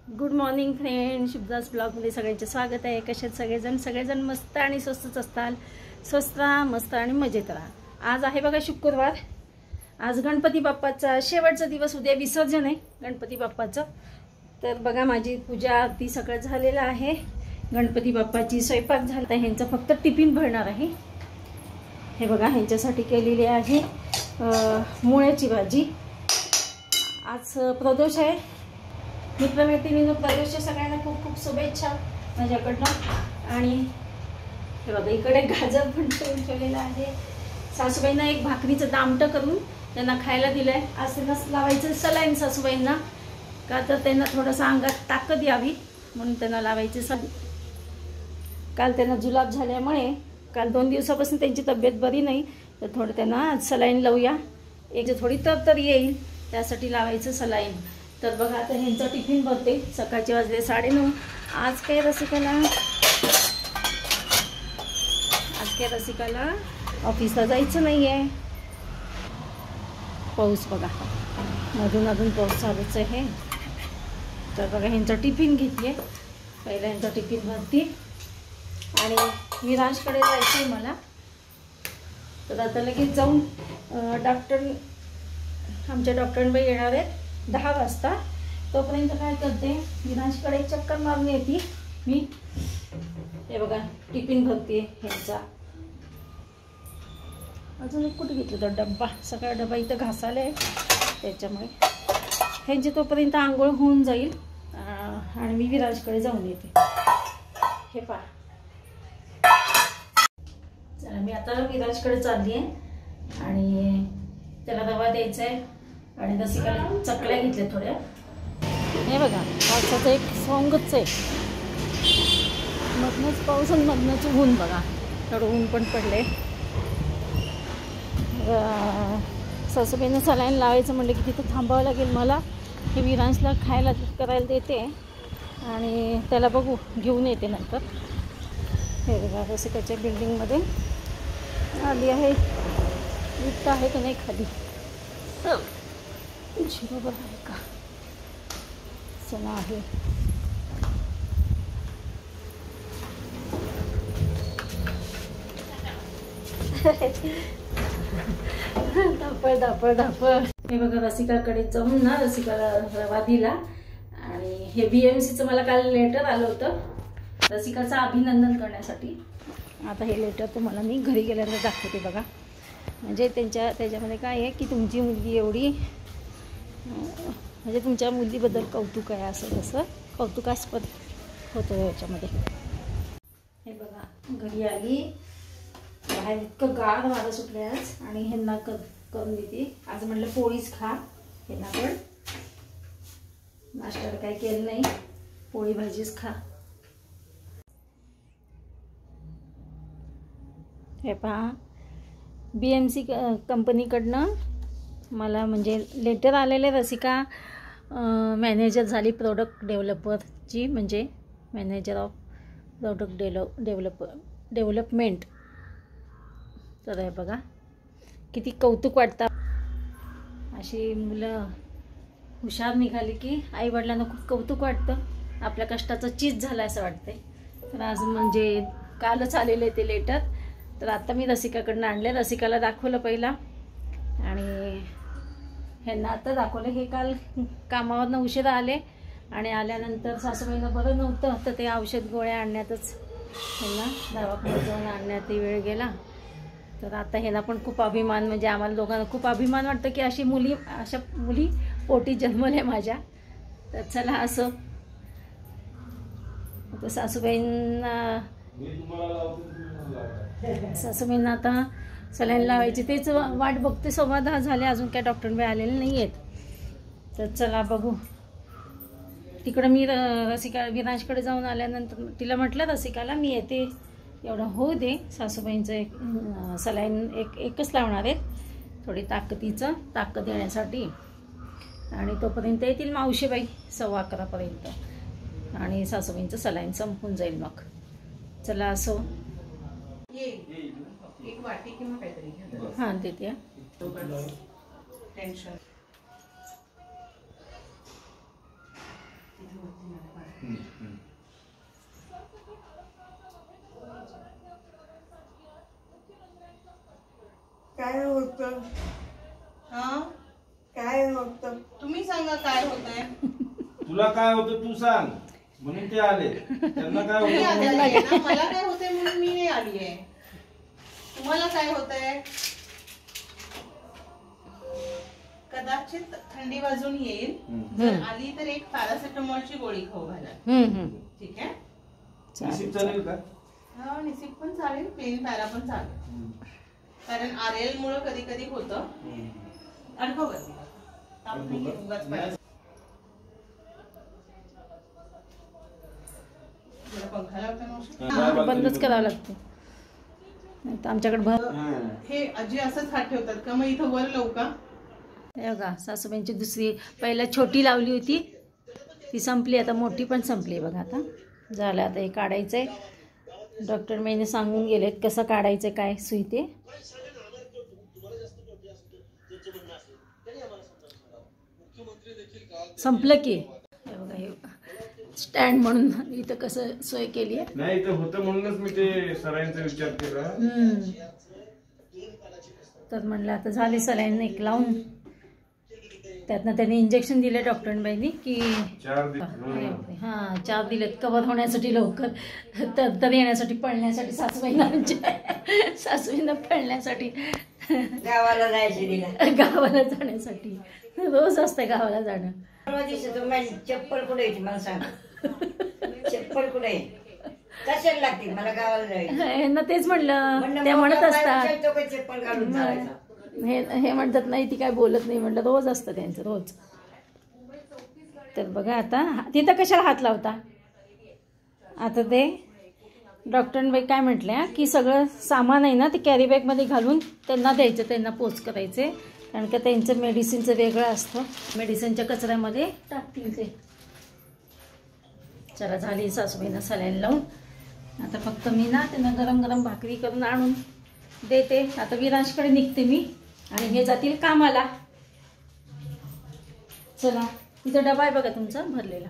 Good morning friend, शुभदास ब्लॉगमध्ये सगळ्यांचे स्वागत आहे। कशात सगळेजण मस्त आणि स्वस्तच असताल। स्वस्त राहा, मस्त आणि मजेत राहा। आज आहे बघा शुक्रवार। आज गणपती बाप्पाचा शेवटचा दिवस, उद्या विसर्जन आहे गणपती बाप्पाचं। तर बघा माझी पूजा अगदी सगळं झालेलं आहे। गणपती बाप्पाची स्वयंपाक झाला, ह्यांचा फक्त टिफिन भरणार आहे। हे बघा ह्यांच्यासाठी केलेली आहे मुळ्याची भाजी। आज प्रदोष आहे। मित्रमैत्रिणींनो, प्रदोषच्या सगळ्यांना खूप खूप शुभेच्छा माझ्याकडनं। आणि हे बघा इकडे गाजर पण ठेवलेला आहे। सासूबाईंना एक भाकरीचं दामटं करून त्यांना खायला दिलंय। आज त्यांना लावायचं सलाईन सासूबाईंना, का तर त्यांना थोडंसं अंगात ताकद यावी म्हणून त्यांना लावायचे काल त्यांना जुलाब झाल्यामुळे काल 2 दिवसापासून त्यांची तब्येत बरी नाही, तर थोडं त्यांना सलाईन लावूया, एक जे थोडी तर येईल त्यासाठी लावायचं सलाईन। तर बघा आता ह्यांचा टिफिन भरते। सकाळचे वाजले 9:30। आज काय रसिकाला ऑफिसला जायचं नाही आहे। पाऊस बघा, मधून पाऊस चालूच आहे। तर बघा ह्यांचा टिफिन घेतले, पहिला ह्यांचा टिफिन भरते आणि विराजकडे जायचं आहे मला। तर आता लगेच जाऊन आमच्या डॉक्टरांबाई येणार आहेत 10 वाजता। तोपर्यंत काय करते, विराजकडे एक चक्कर मारून येते मी। हे बघा टिफिन भरते ह्यांचा। अजून एक कुठे घेतलं तर डब्बा, सगळा डब्बा इथं घासायला आहे, त्याच्यामुळे ह्यांची तोपर्यंत आंघोळ होऊन जाईल आणि मी विराजकडे जाऊन येते। हे पहा, चला मी आता विराजकडे चालली आहे आणि त्याला रवा द्यायचा आहे आणि रसिकाला चकल्या घेतल्या थोड्या। हे बघा पावसाचं एक सॉंगच आहे, मधनच पाऊस आणि मधनच ऊन। बघा थोडं ऊन पण पडले। सासूबाईंना सलाईन लावायचं म्हटलं की तिथं थांबावं लागेल मला। हे विरांशला खायला करायला देते आणि त्याला बघू घेऊन येते नंतर। हे बघा रसिकाच्या बिल्डिंगमध्ये आली आहे, लिफ्ट आहे का नाही खाली, बरोबर आहे का, चला आहे। धापळ। हे बघा रसिकाकडे जाऊन ना रसिकाला रवा दिला आणि हे BMCचं मला काल लेटर आलं होतं रसिकाचं अभिनंदन करण्यासाठी। आता हे लेटर तुम्हाला मी घरी गेल्यानंतर दाखवते बघा। म्हणजे त्याच्यामध्ये काय आहे की तुमची मुलगी एवढी, म्हणजे तुमच्या मुलीबद्दल कौतुक आहे, असं तसं कौतुकास्पद होतं याच्यामध्ये। हे बघा घरी आली, बाहेर इतकं गार वारं सुटलं आज आणि ह्यांना करून देते। आज म्हटलं पोळीच खा, ह्यांना पण नाश्त्याला काय केलं नाही, पोळी भाजीच खा। हे पहा BMC कंपनीकडनं मला म्हणजे लेटर आलेले। रसिका मॅनेजर झाली प्रोडक्ट डेव्हलपरची, म्हणजे मॅनेजर ऑफ प्रोडक्ट डेव्हलपमेंट। तर हे बघा किती कौतुक वाटतं, अशी मुलं हुशार निघाली की आईवडिलांना खूप कौतुक वाटतं, आपल्या कष्टाचं चीज झालं असं वाटतंय। तर आज म्हणजे कालच आलेले ते लेटर, तर आता मी रसिकाकडनं आणले। रसिकाला दाखवलं पहिला आणि ह्यांना आता दाखवलं। हे काल कामावरनं उशिरा आले आणि आल्यानंतर सासूबाईंना बरं नव्हतं, तर ते औषध गोळ्या आणण्यातच ह्यांना दवाखान्यात जाऊन आणण्यात वेळ गेला। तर आता ह्यांना पण खूप अभिमान, म्हणजे आम्हाला दोघांना खूप अभिमान वाटतं की अशा मुली पोटी जन्मल्या माझ्या। तर चला असं आता सासूबाईंना आता सलाईन लावायची, तेच वाट बघते। 10:15 झाले, अजून काय डॉक्टरबाई आलेले नाही आहेत। तर चला बघू। तिकडं मी विराजकडे जाऊन आल्यानंतर तिला म्हटलं रसिकाला मी येते, एवढं होऊ दे। सासूबाईंचं एक सलाईन एकच लावणार आहे, थोडी ताकद येण्यासाठी, आणि तोपर्यंत येतील मावशीबाई 11:15 पर्यंत आणि सासूबाईंचं सलाईन संपून जाईल। मग चला असो, एक वाटी किंवा काहीतरी हां देते। टेन्शन हा काय होतं तुम्ही सांगा काय होतंय. तुला काय होतं तू सांग म्हणून ते आले. त्यांना काय होतं मला काय होतंय म्हणून मी नाही आली आहे. तुम्हाला काय होतंय. कदाचित थंडी वाजून येईल. जर आली तर एक पॅरासिटामॉलची गोळी खाऊ घाला. ठीक आहे. चालेल का. हा निसिप पण चालेल, प्लेन पॅरा पण चालेल. कारण आरएल मुळे कधी कधी होतं. अनुभव पंखा लावता बंदच करावं लागतं. आमच्याकडे हे आजी असंच हात ठेवतात का. मग इथं वर लावू का. बघा सासूबाईंची दुसरी पहिला छोटी लावली होती ती संपली, आता मोठी पण संपली बघा. आता झालं. आता हे काढायचंय. डॉक्टर महिने सांगून गेलेत कसं काढायचं काय सुई ते. संपलं की हे बघा हे स्टँड म्हणून इथं कसं सोय केली आहे. नाही इथं होतं म्हणूनच मी ते सलाईनचा विचार केला. तर म्हणलं आता झाले सलाईन एक लावून. त्यातनं त्यांनी इंजेक्शन दिले डॉक्टरांबाईंनी की 4 दिलेत कव्हर होण्यासाठी, लवकर तर येण्यासाठी, पळण्यासाठी. सासूबाईंना पळण्यासाठी गावाला जायचे तिला. गावाला जाण्यासाठी रोज असतं गावाला जाणं. चप्पल कुठे यायची मला सांग. चप्पल कुठे कशाला लागते मला गावाला जायचं. तेच म्हणलं. त्या म्हणत असतात चप्पल काढून जायचं. हे म्हणतात नाही ती काय बोलत नाही. म्हणलं रोज असतं त्यांचं रोज. तर बघा आता तिथं कशाला हात लावता. आता ते डॉक्टरांबाई काय म्हटल्या की सगळं सामान आहे ना ते कॅरी बॅगमध्ये घालून त्यांना द्यायचं, त्यांना पोच करायचे. कारण का त्यांचं मेडिसिनचं वेगळं असतं. मेडिसिनच्या कचऱ्यामध्ये टाकतील ते. चला झाली सासूबाईंना सलाईन लावून. आता फक्त मी ना त्यांना गरम गरम भाकरी करून आणून देते. आता विरांशकडे निघते मी आणि हे जातील कामाला. चला इथं डबा आहे बघा तुमचा भरलेला.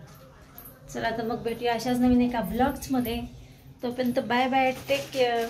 चला तर मग भेटूया अशाच नवीन एका ब्लॉग्समध्ये. तोपर्यंत बाय बाय, टेक केअर.